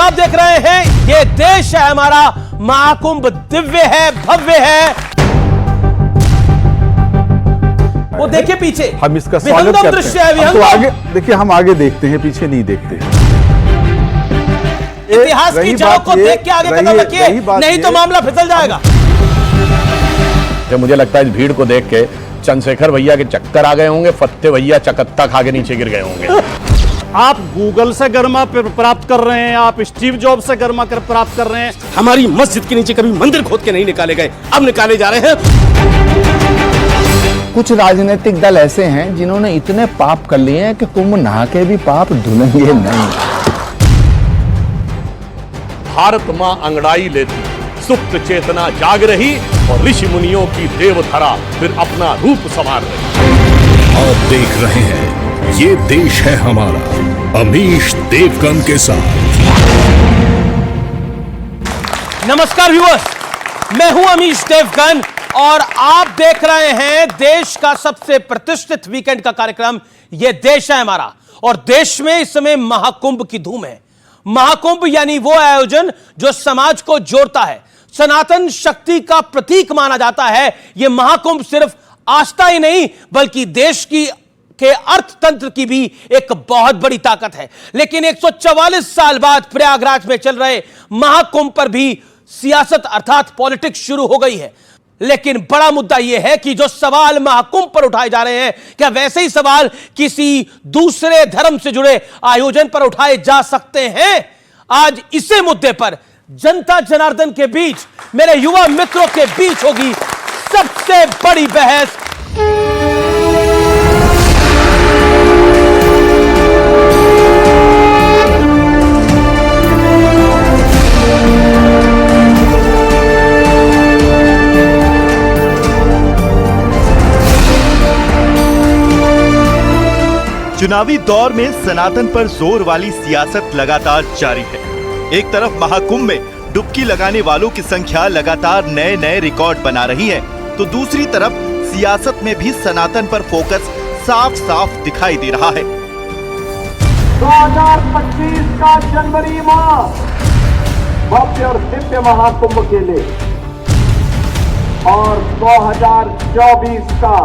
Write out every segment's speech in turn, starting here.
जो आप देख रहे हैं ये देश है हमारा, महाकुंभ दिव्य है, भव्य है। वो देखिए पीछे, हम इसका स्वागत करते दृश्य हैं। है। तो आगे देखिए, हम आगे देखते हैं, पीछे नहीं देखते। इतिहास की जड़ों को देख के आगे कदम रखिए, नहीं तो मामला फिसल जाएगा। जब मुझे लगता है इस भीड़ को देख के चंद्रशेखर भैया के चक्कर आ गए होंगे, फत्ते भैया चकत्ता खा के नीचे गिर गए होंगे। आप गूगल से गर्मा प्राप्त कर रहे हैं, आप स्टीव जॉब से गर्मा प्राप्त कर रहे हैं। हमारी मस्जिद के नीचे कभी मंदिर खोद के नहीं निकाले गए, अब निकाले जा रहे हैं। कुछ राजनीतिक दल ऐसे हैं जिन्होंने इतने पाप कर लिए हैं कि कुंभ नहा के भी पाप धुलेंगे नहीं। भारत मां अंगड़ाई लेती, सुप्त चेतना जाग रही और ऋषि मुनियों की देवधरा फिर अपना रूप संवार रही। आप देख रहे हैं ये देश है हमारा, अमीश देवगन के साथ। नमस्कार व्यूअर्स, मैं हूं अमीश देवगन और आप देख रहे हैं देश का सबसे प्रतिष्ठित वीकेंड का कार्यक्रम ये देश है हमारा। और देश में इस समय महाकुंभ की धूम है। महाकुंभ यानी वो आयोजन जो समाज को जोड़ता है, सनातन शक्ति का प्रतीक माना जाता है। यह महाकुंभ सिर्फ आस्था ही नहीं बल्कि देश की के अर्थतंत्र की भी एक बहुत बड़ी ताकत है। लेकिन 144 साल बाद प्रयागराज में चल रहे महाकुंभ पर भी सियासत अर्थात पॉलिटिक्स शुरू हो गई है। लेकिन बड़ा मुद्दा यह है कि जो सवाल महाकुंभ पर उठाए जा रहे हैं, क्या वैसे ही सवाल किसी दूसरे धर्म से जुड़े आयोजन पर उठाए जा सकते हैं? आज इसी मुद्दे पर जनता जनार्दन के बीच, मेरे युवा मित्रों के बीच होगी सबसे बड़ी बहस। चुनावी दौर में सनातन पर जोर वाली सियासत लगातार जारी है। एक तरफ महाकुंभ में डुबकी लगाने वालों की संख्या लगातार नए नए रिकॉर्ड बना रही है, तो दूसरी तरफ सियासत में भी सनातन पर फोकस साफ साफ दिखाई दे रहा है। 2025 का जनवरी माह भव्य और दिव्य महाकुंभ के लिए और 2024 का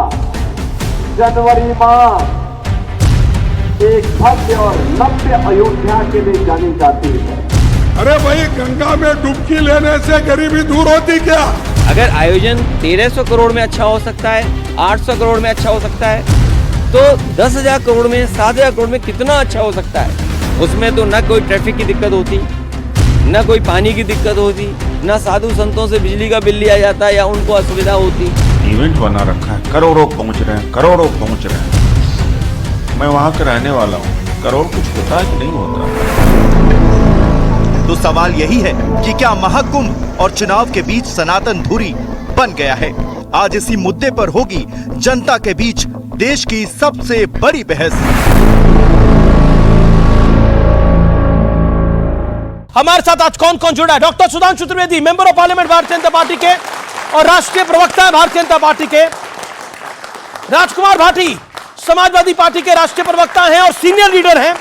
जनवरी माह एक भव्य और नव्य अयोध्या के लिए जानी जाती है। अरे भाई, गंगा में डुबकी लेने से गरीबी दूर होती क्या? अगर आयोजन 1300 करोड़ में अच्छा हो सकता है, 800 करोड़ में अच्छा हो सकता है, तो 10,000 करोड़ में, 7,000 करोड़ में कितना अच्छा हो सकता है। उसमें तो न कोई ट्रैफिक की दिक्कत होती, न कोई पानी की दिक्कत होती, न साधु संतों से बिजली का बिल लिया जाता या उनको असुविधा होती। इवेंट बना रखा है, करोड़ों पहुंच रहे हैं, करोड़ों पहुंच रहे हैं। मैं वहां का रहने वाला हूं, करोड़ कुछ होता है कि नहीं होता? तो सवाल यही है कि क्या महाकुंभ और चुनाव के बीच सनातन धुरी बन गया है? आज इसी मुद्दे पर होगी जनता के बीच देश की सबसे बड़ी बहस। हमारे साथ आज कौन कौन जुड़ा है? Doctor Sudhanshu Trivedi, member of parliament Bharatiya Janata party के और राष्ट्रीय प्रवक्ता है भारतीय जनता पार्टी के। राजकुमार भाटी, समाजवादी पार्टी के राष्ट्रीय प्रवक्ता हैं और सीनियर लीडर हैं।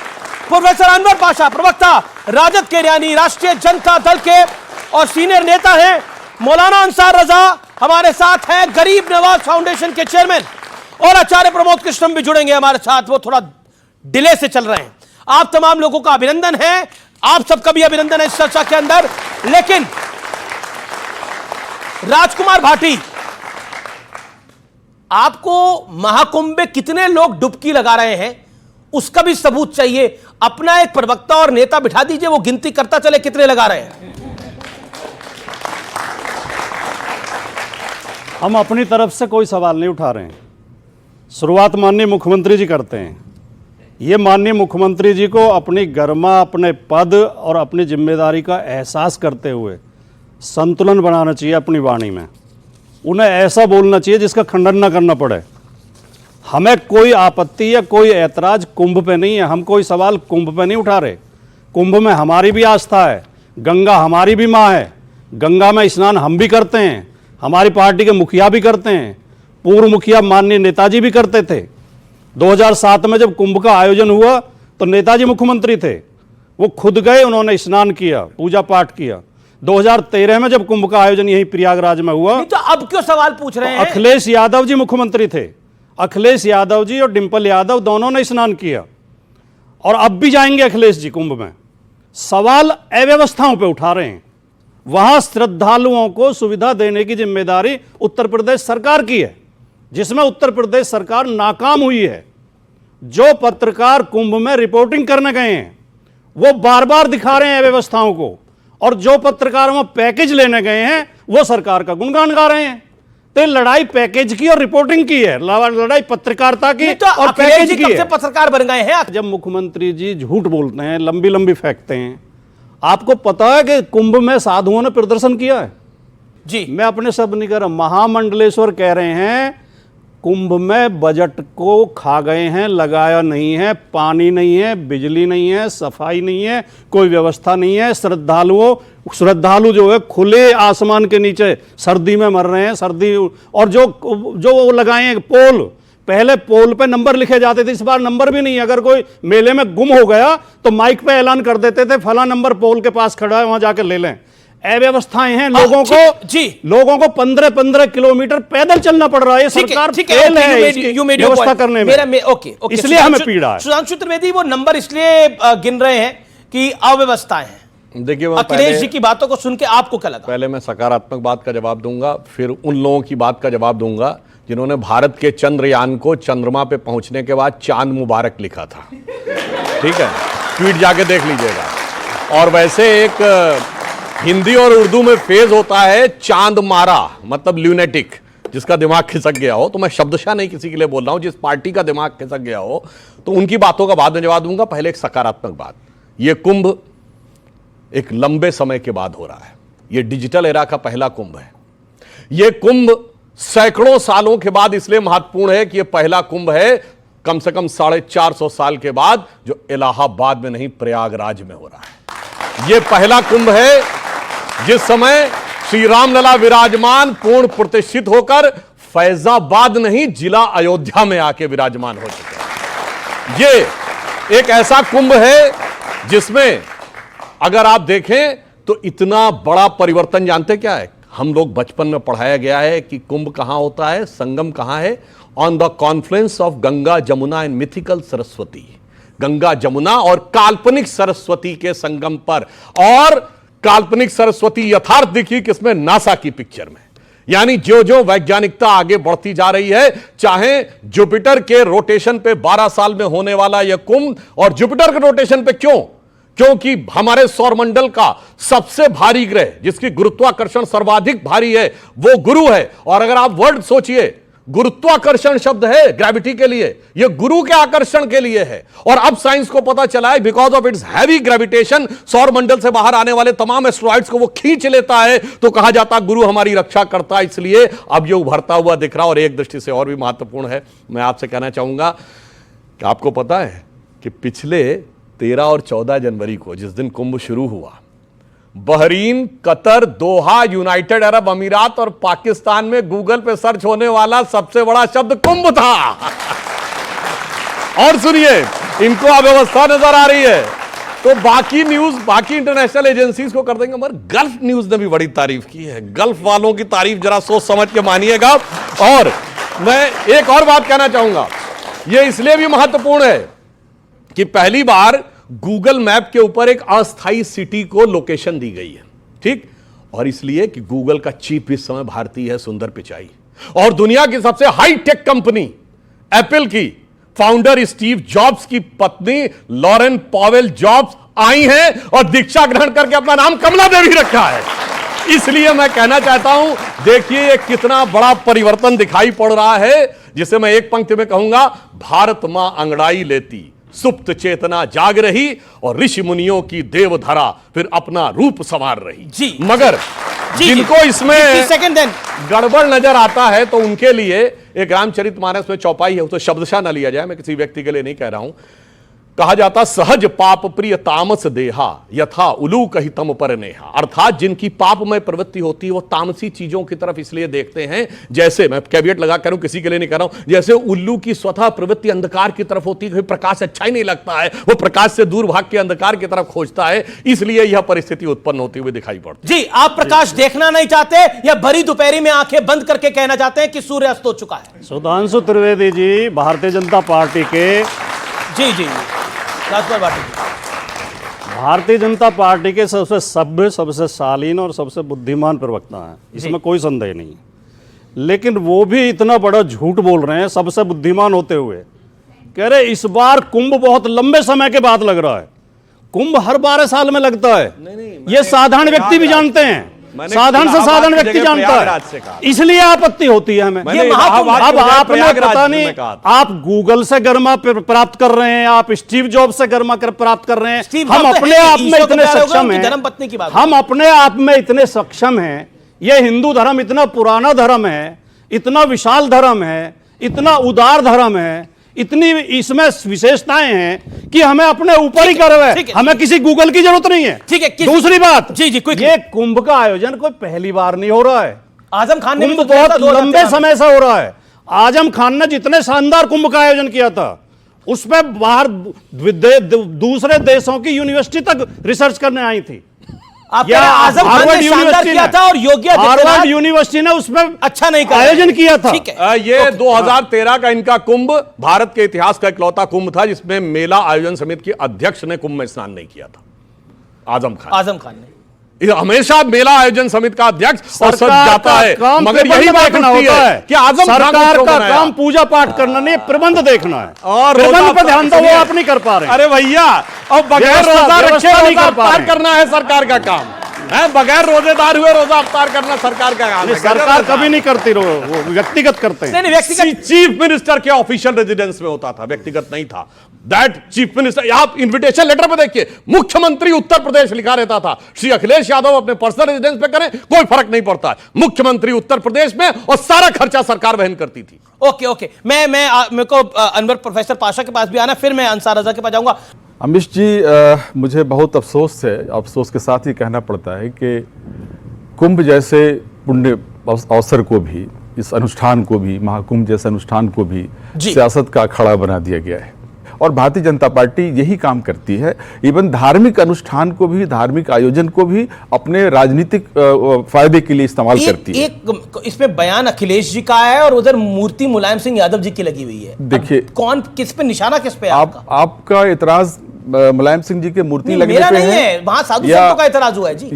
प्रोफेसर अनवर पाशा, प्रवक्ता राजद के यानी राष्ट्रीय जनता दल के और सीनियर नेता हैं। मौलाना अंसार रजा हमारे साथ हैं, गरीब नवाज फाउंडेशन के चेयरमैन। और आचार्य प्रमोद कृष्णम भी जुड़ेंगे हमारे साथ, वो थोड़ा डिले से चल रहे हैं। आप तमाम लोगों का अभिनंदन है, आप सबका भी अभिनंदन है इस चर्चा के अंदर। लेकिन राजकुमार भाटी, आपको महाकुंभ में कितने लोग डुबकी लगा रहे हैं उसका भी सबूत चाहिए। अपना एक प्रवक्ता और नेता बिठा दीजिए, वो गिनती करता चले कितने लगा रहे हैं। हम अपनी तरफ से कोई सवाल नहीं उठा रहे हैं। शुरुआत माननीय मुख्यमंत्री जी करते हैं। ये माननीय मुख्यमंत्री जी को अपनी गरिमा, अपने पद और अपनी जिम्मेदारी का एहसास करते हुए संतुलन बनाना चाहिए अपनी वाणी में। उन्हें ऐसा बोलना चाहिए जिसका खंडन ना करना पड़े। हमें कोई आपत्ति या कोई ऐतराज कुंभ पे नहीं है। हम कोई सवाल कुंभ पे नहीं उठा रहे। कुंभ में हमारी भी आस्था है, गंगा हमारी भी माँ है, गंगा में स्नान हम भी करते हैं, हमारी पार्टी के मुखिया भी करते हैं, पूर्व मुखिया माननीय नेताजी भी करते थे। 2007 में जब कुंभ का आयोजन हुआ तो नेताजी मुख्यमंत्री थे। वो खुद गए, उन्होंने स्नान किया, पूजा पाठ किया। 2013 में जब कुंभ का आयोजन यही प्रयागराज में हुआ, तो अब क्यों सवाल पूछ रहे हैं? अखिलेश यादव जी मुख्यमंत्री थे, अखिलेश यादव जी और डिंपल यादव दोनों ने स्नान किया, और अब भी जाएंगे अखिलेश जी कुंभ में। सवाल अव्यवस्थाओं पे उठा रहे हैं। वहां श्रद्धालुओं को सुविधा देने की जिम्मेदारी उत्तर प्रदेश सरकार की है, जिसमें उत्तर प्रदेश सरकार नाकाम हुई है। जो पत्रकार कुंभ में रिपोर्टिंग करने गए हैं वो बार बार दिखा रहे हैं अव्यवस्थाओं को, और जो पत्रकार वहां पैकेज लेने गए हैं वो सरकार का गुणगान गा रहे हैं। तो लड़ाई पैकेज की और रिपोर्टिंग की है, लड़ाई पत्रकारिता की तो और पैकेज की है। पत्रकार बन गए हैं। जब मुख्यमंत्री जी झूठ बोलते हैं, लंबी लंबी फेंकते हैं, आपको पता है कि कुंभ में साधुओं ने प्रदर्शन किया है जी। मैं अपने शब्द नहीं कह रहा, महामंडलेश्वर कह रहे हैं कुंभ में बजट को खा गए हैं, लगाया नहीं है, पानी नहीं है, बिजली नहीं है, सफाई नहीं है, कोई व्यवस्था नहीं है। श्रद्धालु जो है खुले आसमान के नीचे सर्दी में मर रहे हैं, सर्दी। और जो वो लगाए हैं पोल, पहले पोल पे नंबर लिखे जाते थे, इस बार नंबर भी नहीं है। अगर कोई मेले में गुम हो गया तो माइक पे ऐलान कर देते थे, फला नंबर पोल के पास खड़ा है, वहां जाकर ले लें। अव्यवस्थाएं हैं, लोगों को 15-15 किलोमीटर पैदल चलना पड़ रहा है। सरकार फेल है व्यवस्था करने में, इसलिए हमें पीड़ा है। सुधांशु त्रिवेदी, वो नंबर इसलिए गिन रहे हैं कि अव्यवस्थाएं हैं। देखिए, अखिलेश जी की बातों को सुन के आपको क्या लगा? पहले मैं सकारात्मक बात का जवाब दूंगा, फिर उन लोगों की बात का जवाब दूंगा जिन्होंने भारत के चंद्रयान को चंद्रमा पे पहुंचने के बाद चांद मुबारक लिखा था। ठीक है, ट्वीट जाके देख लीजिएगा। और वैसे एक हिंदी और उर्दू में फेज होता है चांद मारा, मतलब ल्यूनेटिक, जिसका दिमाग खिसक गया हो। तो मैं शब्दशः नहीं किसी के लिए बोल रहा हूं, जिस पार्टी का दिमाग खिसक गया हो, तो उनकी बातों का बाद में जवाब दूंगा। पहले एक सकारात्मक बात, यह कुंभ एक लंबे समय के बाद हो रहा है। यह डिजिटल एरा का पहला कुंभ है। यह कुंभ सैकड़ों सालों के बाद इसलिए महत्वपूर्ण है कि यह पहला कुंभ है कम से कम 450 साल के बाद, जो इलाहाबाद में नहीं प्रयागराज में हो रहा है। यह पहला कुंभ है जिस समय श्री रामलला विराजमान पूर्ण प्रतिष्ठित होकर फैजाबाद नहीं जिला अयोध्या में आके विराजमान हो चुके हैं। यह एक ऐसा कुंभ है जिसमें अगर आप देखें तो इतना बड़ा परिवर्तन, जानते क्या है? हम लोग बचपन में पढ़ाया गया है कि कुंभ कहां होता है, संगम कहां है? On the Confluence of Ganga Jamuna and mythical Saraswati. Ganga Jamuna और काल्पनिक सरस्वती के संगम पर। और काल्पनिक सरस्वती यथार्थ दिखी किसमें? नासा की पिक्चर में। यानी जो जो वैज्ञानिकता आगे बढ़ती जा रही है, चाहे जुपिटर के रोटेशन पे 12 साल में होने वाला यह कुंभ, और जुपिटर के रोटेशन पे क्यों? क्योंकि हमारे सौरमंडल का सबसे भारी ग्रह, जिसकी गुरुत्वाकर्षण सर्वाधिक भारी है, वो गुरु है। और अगर आप वर्ड सोचिए, गुरुत्वाकर्षण शब्द है ग्रेविटी के लिए, यह गुरु के आकर्षण के लिए है। और अब साइंस को पता चला है because of its heavy gravitation, सौरमंडल से बाहर आने वाले तमाम एस्ट्रॉइड्स को वो खींच लेता है। तो कहा जाता गुरु हमारी रक्षा करता है, इसलिए अब ये उभरता हुआ दिख रहा। और एक दृष्टि से और भी महत्वपूर्ण है, मैं आपसे कहना चाहूंगा कि आपको पता है कि पिछले 13 और 14 जनवरी को, जिस दिन कुंभ शुरू हुआ, बहरीन, कतर, दोहा, यूनाइटेड अरब अमीरात और पाकिस्तान में गूगल पे सर्च होने वाला सबसे बड़ा शब्द कुंभ था। और सुनिए, इनको अव्यवस्था नजर आ रही है तो बाकी न्यूज, बाकी इंटरनेशनल एजेंसीज को कर देंगे, मगर गल्फ न्यूज ने भी बड़ी तारीफ की है। गल्फ वालों की तारीफ जरा सोच समझ के मानिएगा। और मैं एक और बात कहना चाहूंगा, यह इसलिए भी महत्वपूर्ण है कि पहली बार गूगल मैप के ऊपर एक अस्थाई सिटी को लोकेशन दी गई है। ठीक, और इसलिए कि गूगल का चीफ इस समय भारतीय है, सुंदर पिचाई। और दुनिया की सबसे हाई टेक कंपनी एप्पल की फाउंडर स्टीव जॉब्स की पत्नी लॉरेन पॉवेल जॉब्स आई हैं और दीक्षा ग्रहण करके अपना नाम कमला देवी रखा है। इसलिए मैं कहना चाहता हूं, देखिए ये कितना बड़ा परिवर्तन दिखाई पड़ रहा है, जिसे मैं एक पंक्ति में कहूंगा, भारत मां अंगड़ाई लेती, सुप्त चेतना जाग रही, और ऋषि मुनियों की देवधरा फिर अपना रूप संवार रही। जी, मगर जिनको इसमें गड़बड़ नजर आता है तो उनके लिए एक रामचरितमानस में चौपाई है, तो शब्दशः न लिया जाए, मैं किसी व्यक्ति के लिए नहीं कह रहा हूं। कहा जाता सहज पाप प्रिय तामस देहा यथा उल्लू कही तम पर नेहा, अर्थात जिनकी पापमय प्रवृत्ति होती है वो तामसी चीजों की तरफ इसलिए देखते हैं, जैसे मैं कैविएट लगा कर किसी के लिए नहीं कर रहा हूं, जैसे उल्लू की स्वतः प्रवृत्ति अंधकार की तरफ होती है, प्रकाश अच्छा ही नहीं लगता है, वो प्रकाश से दूर भाग के अंधकार की तरफ खोजता है, इसलिए यह परिस्थिति उत्पन्न होती हुई दिखाई पड़ती। जी, आप प्रकाश देखना नहीं चाहते या भरी दोपहरी में आंखें बंद करके कहना चाहते हैं कि सूर्य अस्त हो चुका है? सुधांशु त्रिवेदी जी भारतीय जनता पार्टी के जी राजपाल भाटी, भारतीय जनता पार्टी के सबसे सभ्य, सबसे शालीन और सबसे बुद्धिमान प्रवक्ता हैं, इसमें कोई संदेह नहीं। लेकिन वो भी इतना बड़ा झूठ बोल रहे हैं सबसे बुद्धिमान होते हुए, कह रहे इस बार कुंभ बहुत लंबे समय के बाद लग रहा है। कुंभ हर 12 साल में लगता है, ये साधारण व्यक्ति भी जानते हैं, साधारण से साधारण व्यक्ति जानता है, इसलिए आपत्ति होती है हमें। अब आपने पता नहीं, आप गूगल से गर्मा प्राप्त कर रहे हैं, आप स्टीव जॉब से गर्मा प्राप्त कर रहे हैं। हम अपने आप में इतने सक्षम हैं, धर्मपत्नी की बात, हम अपने आप में इतने सक्षम हैं। ये हिंदू धर्म इतना पुराना धर्म है, इतना विशाल धर्म है, इतना उदार धर्म है, इतनी इसमें विशेषताएं हैं कि हमें अपने ऊपर ही गर्व है, हमें किसी गूगल की जरूरत नहीं है। ठीक है, दूसरी बात, जी ये कुंभ का आयोजन कोई पहली बार नहीं हो रहा है। आजम खान ने कुंभ बहुत लंबे समय से हो रहा है। आजम खान ने जितने शानदार कुंभ का आयोजन किया था, उस पर बाहर दूसरे देशों की यूनिवर्सिटी तक रिसर्च करने आई थी। आजम खान ने शानदार किया था और योगी हार्वर्ड यूनिवर्सिटी ने उसमें अच्छा नहीं आयोजन किया था। ये 2013 का इनका कुंभ भारत के इतिहास का इकलौता कुंभ था जिसमें मेला आयोजन समिति के अध्यक्ष ने कुंभ में स्नान नहीं किया था। आजम खान ने हमेशा मेला आयोजन समिति का अध्यक्ष और सच जाता है, मगर यही देखना होता है कि आजम सरकार का काम पूजा पाठ करना नहीं, प्रबंध देखना है और प्रबंध पर ध्यान दो, वो आप नहीं कर पा रहे। अरे भैया, अब बगैर रोजा रखे रोजा अवतार करना है सरकार का काम है, बगैर रोजेदार हुए रोजा अवतार करना सरकार का काम है। सरकार कभी नहीं करती, वो व्यक्तिगत करते हैं। चीफ मिनिस्टर के ऑफिशियल रेजिडेंस में होता था, व्यक्तिगत नहीं था। दैट चीफ मिनिस्टर, आप इनविटेशन लेटर पे देखिए, मुख्यमंत्री उत्तर प्रदेश लिखा रहता था। श्री अखिलेश यादव अपने पर्सनल रेजिडेंस पे करें कोई फर्क नहीं पड़ता है, मुख्यमंत्री उत्तर प्रदेश में, और सारा खर्चा सरकार वहन करती थी। ओके, मैं मेरे को अनवर प्रोफेसर पाशा के पास भी आना, फिर मैं अंसार रजा के पास जाऊंगा। अमीश जी, मुझे बहुत अफसोस है, अफसोस के साथ ही कहना पड़ता है कि कुंभ जैसे पुण्य अवसर को भी, इस अनुष्ठान को भी, महाकुंभ जैसे अनुष्ठान को भी सियासत का अखाड़ा बना दिया गया है। और भारतीय जनता पार्टी यही काम करती है, इवन धार्मिक अनुष्ठान को भी, धार्मिक आयोजन को भी अपने राजनीतिक फायदे के लिए इस्तेमाल करती है। एक इसमें बयान अखिलेश जी का है और उधर मूर्ति मुलायम सिंह यादव जी की लगी हुई है। देखिए कौन किस पे निशाना, किस पे आपका इतराज मुलायम सिंह जी के मूर्ति लगने मेरा पे नहीं है, वहां साधु संतों का इतराज हुआ है जी।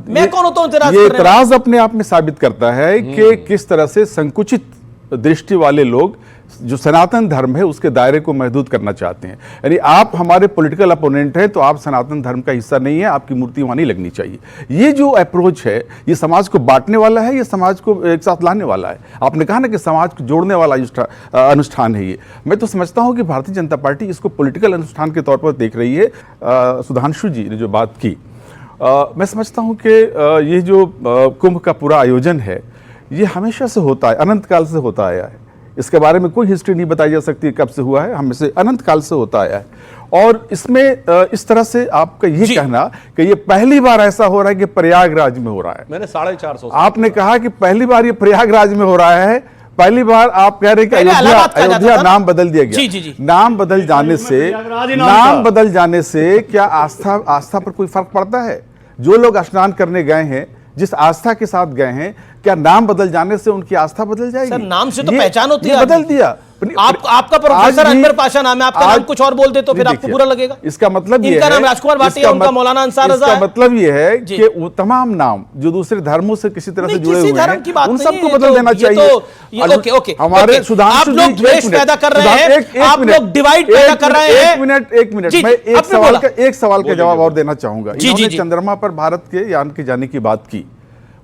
मैं कौन होता हूं इतराज करने वाला? ये इतराज अपने आप में साबित करता है कि किस तरह से संकुचित दृष्टि वाले लोग जो सनातन धर्म है उसके दायरे को महदूद करना चाहते हैं। यानी आप हमारे पॉलिटिकल अपोनेंट हैं तो आप सनातन धर्म का हिस्सा नहीं है, आपकी मूर्ति वहां नहीं लगनी चाहिए। ये जो अप्रोच है ये समाज को बांटने वाला है, ये समाज को एक साथ लाने वाला है। आपने कहा ना कि समाज को जोड़ने वाला अनुष्ठान है ये। मैं तो समझता हूं कि भारतीय जनता पार्टी इसको पॉलिटिकल अनुष्ठान के तौर पर देख रही है। सुधांशु जी ने जो बात की, मैं समझता हूं कि ये जो कुंभ का पूरा आयोजन है ये हमेशा से होता है, अनंत काल से होता आया है। इसके बारे में कोई हिस्ट्री नहीं बताई जा सकती कब से हुआ है, हमें अनंत काल से होता आया है। और इसमें इस तरह से आपका ये कहना कि ये पहली बार ऐसा हो रहा है कि प्रयागराज में हो रहा है। मैंने 450 आपने कहा कि पहली बार ये प्रयागराज में हो रहा है, पहली बार आप कह रहे हैं कि अयोध्या नाम बदल दिया गया। नाम बदल जाने से क्या आस्था पर कोई फर्क पड़ता है? जो लोग स्नान करने गए हैं, जिस आस्था के साथ गए हैं, क्या नाम बदल जाने से उनकी आस्था बदल जाएगी? सर, नाम से तो पहचान होती है। बदल दिया आपका प्रोफेसर अनवर पाशा नाम है, आपका नाम कुछ और बोल दे तो फिर आपको बुरा लगेगा। इसका मतलब ये है, इनका नाम राजकुमार भाटी है, उनका मौलाना अंसार रजा है। इसका मतलब ये है कि वो तमाम नाम जो दूसरे धर्मों से किसी तरह से जुड़े हुए हैं उन सबको बदल देना चाहिए। ओके, हमारे सुधांशु जी, आप लोग द्वेष पैदा कर रहे हैं, आप लोग डिवाइड पैदा कर रहे हैं। एक मिनट, मैं एक सवाल का जवाब और देना चाहूंगा। इन्होंने चंद्रमा पर भारत के यान के जाने की बात की,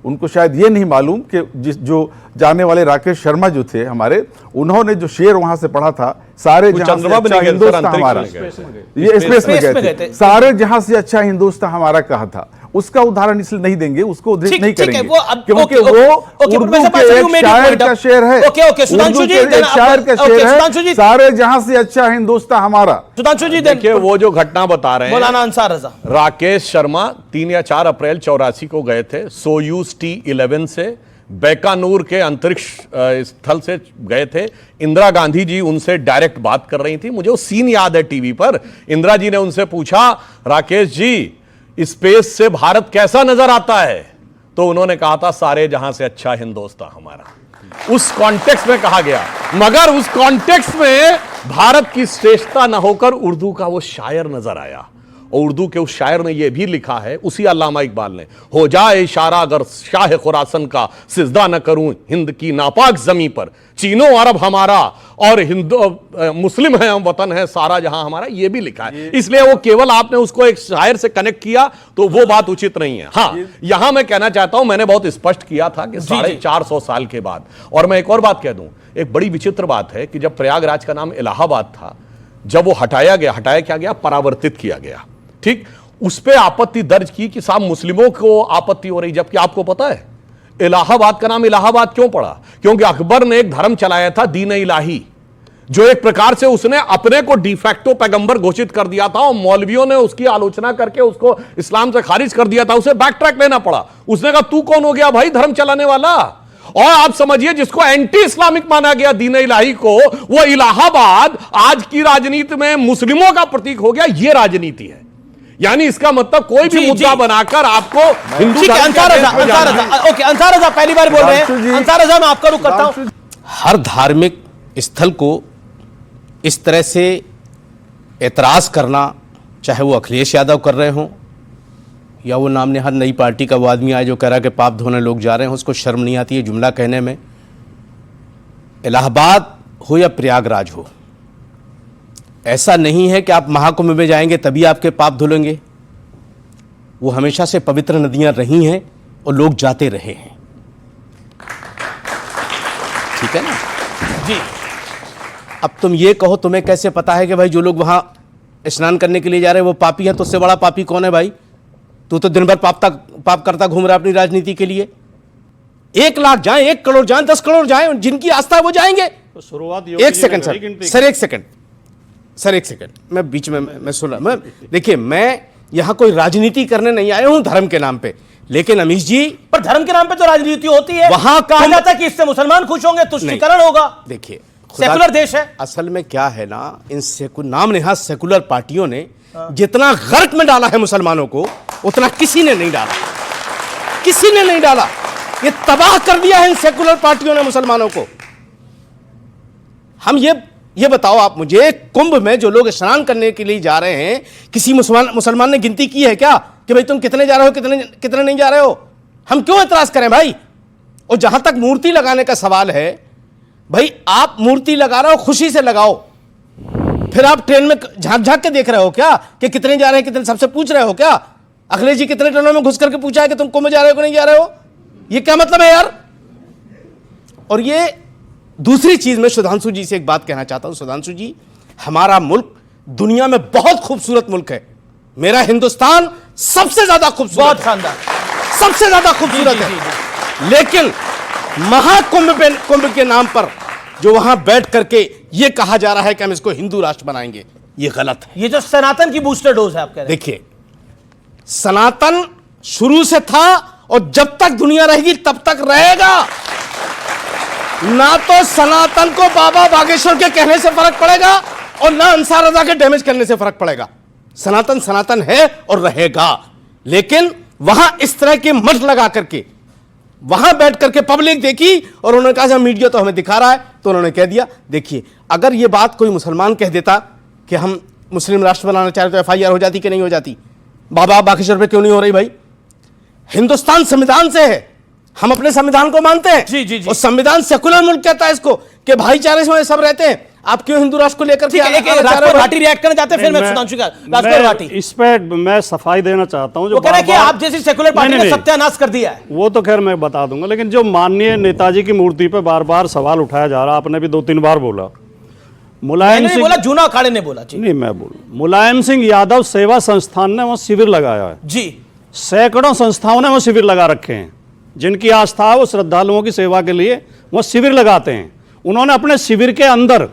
उनको शायद ये नहीं मालूम कि जो जाने वाले राकेश शर्मा जो थे हमारे, उन्होंने जो शेर वहां से पढ़ा था, सारे जहां से अच्छा हिंदुस्तान हमारा, ये स्पेस में गए थे, सारे जहां से अच्छा हिंदुस्तान हमारा कहा था। उसका उदाहरण इसलिए नहीं देंगे, उसको उद्धृत नहीं करेंगे क्योंकि वो उर्दू के एक शायर का शेर है। सुधांशु जी, एक शायर का शेर है, सारे जहां से अच्छा हिंदुस्तान हमारा। सुधांशु जी देखिए वो जो घटना बता रहे हैं मौलाना अंसार रजा, राकेश शर्मा 3 या 4 अप्रैल 84 को गए थे सोयूज T-11 से बैकानूर के अंतरिक्ष स्थल से गए थे। इंदिरा गांधी जी उनसे डायरेक्ट बात कर रही थी। मुझे वो सीन याद है टीवी पर। इंदिरा जी ने उनसे पूछा, राकेश जी स्पेस से भारत कैसा नजर आता है? तो उन्होंने कहा था सारे जहां से अच्छा हिंदुस्तान हमारा। उस कॉन्टेक्स्ट में कहा गया, मगर उस कॉन्टेक्स्ट में भारत की श्रेष्ठता न होकर उर्दू का वो शायर नजर आया। और उर्दू के उस शायर ने यह भी लिखा है, उसी अल्लामा इकबाल ने, हो जाए इशारा अगर शाह खुरासन का सिजदा न करूं हिंद की नापाक जमी पर, चीनो अरब हमारा और हिंदू मुस्लिम है हम वतन है सारा जहां हमारा, यह भी लिखा है। इसलिए वो केवल आपने उसको एक शायर से कनेक्ट किया तो वो बात उचित नहीं है। हाँ, यहां मैं कहना चाहता हूं, मैंने बहुत स्पष्ट किया था कि 450 साल के बाद। और मैं एक और बात कह दूं, एक बड़ी विचित्र बात है कि जब प्रयागराज का नाम इलाहाबाद था, जब वो हटाया क्या गया, परावर्तित किया गया, ठीक, उस पे आपत्ति दर्ज की कि साहब मुस्लिमों को आपत्ति हो रही। जबकि आपको पता है इलाहाबाद का नाम इलाहाबाद क्यों पड़ा? क्योंकि अकबर ने एक धर्म चलाया था दीन इलाही, जो एक प्रकार से उसने अपने को डिफैक्टो पैगंबर घोषित कर दिया था और मौलवियों ने उसकी आलोचना करके उसको इस्लाम से खारिज कर दिया था। उसे बैक ट्रैक लेना पड़ा। उसने कहा तू कौन हो गया भाई धर्म चलाने वाला? और आप समझिए जिसको एंटी इस्लामिक माना गया दीन इलाही को, वो इलाहाबाद आज की राजनीति में मुस्लिमों का प्रतीक हो गया। यह राजनीति है। यानी इसका मतलब कोई भी मुद्दा बनाकर आपको हिंदू अंसार रजा पहली बार बोल रहे हैं। अंसार रजा मैं आपका रुख करता हूं। हर धार्मिक स्थल को इस तरह से एतराज करना, चाहे वो अखिलेश यादव कर रहे हों या वो नाम नेहाद नई पार्टी का वो आदमी आया जो कह रहा है कि पाप धोने लोग जा रहे हैं, उसको शर्म नहीं आती है जुमला कहने में। इलाहाबाद हो या प्रयागराज हो, ऐसा नहीं है कि आप महाकुंभ में जाएंगे तभी आपके पाप धुलेंगे। वो हमेशा से पवित्र नदियां रही हैं और लोग जाते रहे हैं, ठीक है ना जी। अब तुम ये कहो, तुम्हें कैसे पता है कि भाई जो लोग वहां स्नान करने के लिए जा रहे हैं वो पापी हैं? तो उससे बड़ा पापी कौन है भाई? तू तो दिन भर पाप करता घूम रहा अपनी राजनीति के लिए। 1 लाख जाए, 1 करोड़ जाए, 10 करोड़ जाए, जिनकी आस्था है वो जाएंगे। तो शुरुआत एक सेकंड सर, एक सेकंड मैं बीच में मैं सुना। मैं देखिए, मैं यहां कोई राजनीति करने नहीं आया हूं धर्म के नाम पे, लेकिन अमीश जी, पर धर्म के नाम पे तो राजनीति होती है। वहां कहा जाता है कि इससे मुसलमान खुश होंगे, तुष्टीकरण होगा। देखिए, सेकुलर देश है। असल में क्या है ना, इन नाम नेहाद सेकुलर पार्टियों ने जितना गर्क में डाला है मुसलमानों को, उतना किसी ने नहीं डाला, किसी ने नहीं डाला। ये तबाह कर दिया है इन सेकुलर पार्टियों ने मुसलमानों को। हम ये बताओ आप मुझे, कुंभ में जो लोग स्नान करने के लिए जा रहे हैं, किसी मुसलमान ने गिनती की है क्या कि भाई तुम कितने जा रहे हो, कितने नहीं जा रहे हो? हम क्यों एतराज करें भाई? और जहां तक मूर्ति लगाने का सवाल है, भाई आप मूर्ति लगा रहे हो, खुशी से लगाओ। फिर आप ट्रेन में झांक के देख रहे हो क्या कि कितने जा रहे हैं, कितने? सबसे पूछ रहे हो क्या? अखिलेश जी कितने ट्रेनों में घुस करके पूछा है कि तुम कुंभ जा रहे हो कि नहीं जा रहे हो? ये क्या मतलब है यार? और ये दूसरी चीज, मैं सुधांशु जी से एक बात कहना चाहता हूं। सुधांशु जी, हमारा मुल्क दुनिया में बहुत खूबसूरत मुल्क है। मेरा हिंदुस्तान सबसे ज्यादा खूबसूरत, बहुत शानदार, सबसे ज्यादा खूबसूरत है। लेकिन महाकुंभ के नाम पर जो वहां बैठ करके ये कहा जा रहा है कि हम इसको हिंदू राष्ट्र बनाएंगे, ये गलत है। ये जो सनातन की बूस्टर डोज है आप कह रहे हैं। देखिए, सनातन शुरू से था और जब तक दुनिया रहेगी तब तक रहेगा। ना तो सनातन को बाबा बागेश्वर के कहने से फर्क पड़ेगा और ना अंसार रजा के डैमेज करने से फर्क पड़ेगा। सनातन सनातन है और रहेगा। लेकिन वहां इस तरह के मठ लगा करके वहां बैठ करके पब्लिक देखी और उन्होंने कहा मीडिया तो हमें दिखा रहा है, तो उन्होंने कह दिया। देखिए, अगर यह बात कोई मुसलमान कह देता कि हम मुस्लिम राष्ट्र बनाना चाह रहे तो FIR हो जाती कि नहीं हो जाती? बाबा बागेश्वर पे क्यों नहीं हो रही भाई? हिंदुस्तान संविधान से है, हम अपने संविधान को मानते हैं। जी जी जी। और संविधान सेकुलर मुल्क कहता है इसको कि भाईचारे में सब रहते हैं। आप क्यों हिंदू राष्ट्र को लेकर राजपूत भाटी रिएक्ट करना चाहते हैं? फिर मैं सुधांशु का राजपूत भाटी, इस पे मैं सफाई देना चाहता हूं। जो कह रहे हैं कि आप जैसी सेकुलर पार्टी ने सत्यानाश कर दिया है, वो तो खैर मैं बता दूंगा। लेकिन जो माननीय नेताजी की मूर्ति पे बार बार सवाल उठाया जा रहा, आपने भी 2-3 बार बोला। मुलायम सिंह बोला, जूना अखाड़े ने बोला। नहीं, मैं बोलूं, मुलायम सिंह यादव सेवा संस्थान ने वहां शिविर लगाया है जी। सैकड़ों संस्थाओं ने वो शिविर लगा रखे हैं। जिनकी आस्था है वो श्रद्धालुओं की सेवा के लिए वो शिविर लगाते हैं। उन्होंने अपने शिविर के अंदर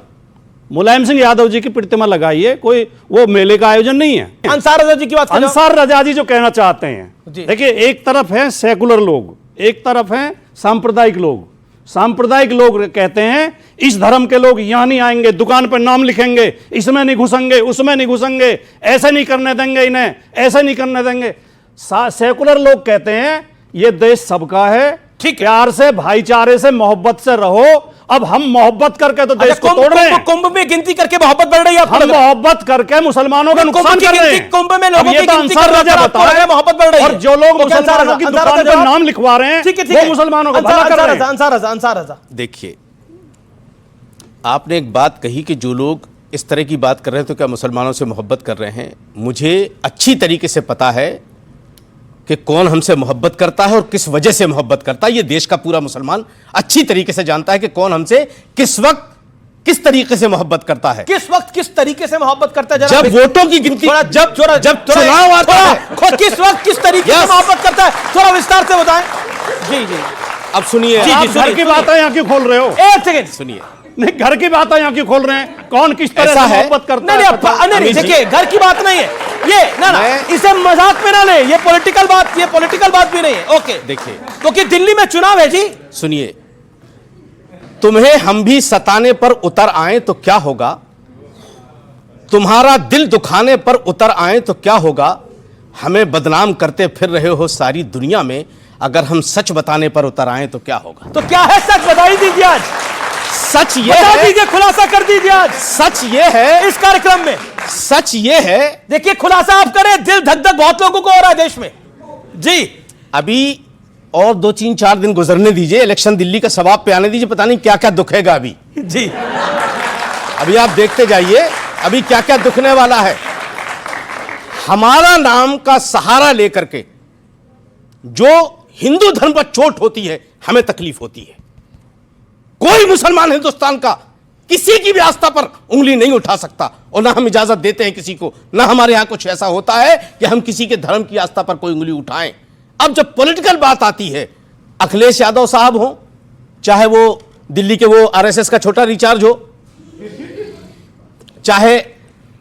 मुलायम सिंह यादव जी की प्रतिमा लगाई है। कोई वो मेले का आयोजन नहीं है। अंसार रजा जी की बात कर रहा हूं। अंसार रजा जी जो कहना चाहते हैं, देखिए, एक तरफ है सेकुलर लोग, एक तरफ है सांप्रदायिक लोग। सांप्रदायिक लोग कहते हैं इस धर्म के लोग यहां नहीं आएंगे, दुकान पर नाम लिखेंगे, इसमें नहीं घुसेंगे, उसमें नहीं घुसेंगे, ऐसे नहीं करने देंगे, इन्हें ऐसे नहीं करने देंगे। सेकुलर लोग कहते हैं ये देश सबका है, ठीक, प्यार से, भाईचारे से, मोहब्बत से रहो। अब हम मोहब्बत करके तो देश को तोड़ रहे हैं। कुंभ में गिनती करके मोहब्बत बढ़ रही है। हम मोहब्बत करके मुसलमानों का नुकसान कर रहे हैं। कुंभ में लोगों की गिनती करके मोहब्बत बढ़ रही है। और जो लोग मुसलमानों की दुकान पर नाम लिखवा रहे हैं वो मुसलमानों का भला कर रहे हैं। अंसार रजा, देखिए, आपने एक बात कही कि जो लोग इस तरह की बात कर रहे हैं तो क्या मुसलमानों से मोहब्बत कर रहे हैं। मुझे अच्छी तरीके से पता है कि कौन हमसे मोहब्बत करता है और किस वजह से मोहब्बत करता है। ये देश का पूरा मुसलमान अच्छी तरीके से जानता है कि कौन हमसे किस वक्त किस तरीके से मोहब्बत करता है। किस वक्त किस तरीके से मोहब्बत करता है? जब वोटों की गिनती, जब चुनाव आता है, किस वक्त किस तरीके से मोहब्बत करता है, थोड़ा विस्तार से बताएं। जी जी, अब सुनिए। घर की बातें यहाँ क्यों खोल रहे हो? एक सेकंड सुनिए। नहीं, घर की बातें यहाँ क्यों खोल रहे हैं? कौन किस तरह से मोहब्बत करता है? नहीं, देखिए, घर की बात नहीं है ये, ना इसे मजाक में ना ले। ये पॉलिटिकल बात भी नहीं है। ओके, देखिए, क्योंकि दिल्ली में चुनाव है जी। सुनिए, तुम्हें हम भी सताने पर उतर आए तो क्या होगा, तुम्हारा दिल दुखाने पर उतर आए तो क्या होगा, हमें बदनाम करते फिर रहे हो सारी दुनिया में, अगर हम सच बताने पर उतर आए तो क्या होगा। तो क्या है सच, बता ही दीजिए आज। सच ये बता है, दीजिए, खुलासा कर दीजिए आज। सच ये है, इस कार्यक्रम में सच ये है, देखिए, खुलासा आप करें। दिल धक धक बहुत लोगों को हो रहा है देश में जी। अभी और 2-3-4 दिन गुजरने दीजिए, इलेक्शन दिल्ली का सवाब पे आने दीजिए, पता नहीं क्या क्या दुखेगा अभी जी। अभी आप देखते जाइए अभी क्या क्या दुखने वाला है। हमारा नाम का सहारा लेकर के जो हिंदू धर्म पर चोट होती है, हमें तकलीफ होती है। कोई मुसलमान हिंदुस्तान का किसी की भी आस्था पर उंगली नहीं उठा सकता, और ना हम इजाजत देते हैं किसी को, ना हमारे यहां कुछ ऐसा होता है कि हम किसी के धर्म की आस्था पर कोई उंगली उठाएं। अब जब पॉलिटिकल बात आती है, अखिलेश यादव साहब हो, चाहे वो दिल्ली के वो आरएसएस का छोटा रिचार्ज हो, चाहे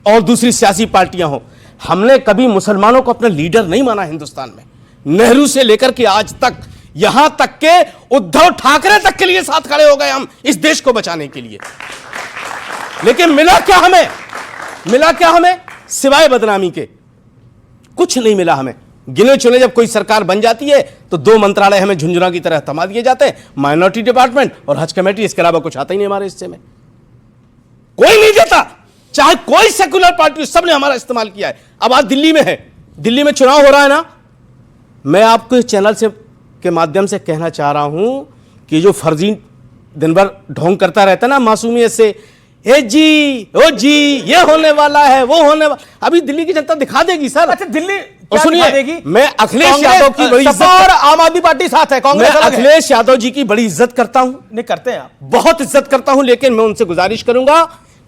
और दूसरी सियासी पार्टियां हो, हमने कभी मुसलमानों को अपना लीडर नहीं माना हिंदुस्तान में। नेहरू से लेकर के आज तक, यहां तक के उद्धव ठाकरे तक के लिए साथ खड़े हो गए हम इस देश को बचाने के लिए। लेकिन मिला क्या हमें? सिवाय बदनामी के कुछ नहीं मिला हमें। गिने चुने जब कोई सरकार बन जाती है तो 2 मंत्रालय हमें झुंझुना की तरह थमा दिए जाते हैं, माइनॉरिटी डिपार्टमेंट और हज कमेटी, इसके अलावा कुछ आता ही नहीं हमारे हिस्से में। कोई नहीं देता, चाहे कोई सेक्युलर पार्टी, सबने हमारा इस्तेमाल किया है। अब आज दिल्ली में है, दिल्ली में चुनाव हो रहा है ना, मैं आपको इस चैनल से के माध्यम से कहना चाह रहा हूं कि जो फर्जी दिन भर ढोंग करता रहता है ना मासूमियत से, ए जी, ओ जी, ये होने वाला है, वो होने वाला, अभी दिल्ली की जनता दिखा देगी सर। अच्छा, दिल्ली और सुनिए, मैं अखिलेश यादव की बड़ी इज्जत, और आम आदमी पार्टी साथ है, कांग्रेस मैं अखिलेश यादव जी की बड़ी इज्जत करता हूं। नहीं करते हैं आप? बहुत इज्जत करता हूं, लेकिन मैं उनसे गुजारिश करूंगा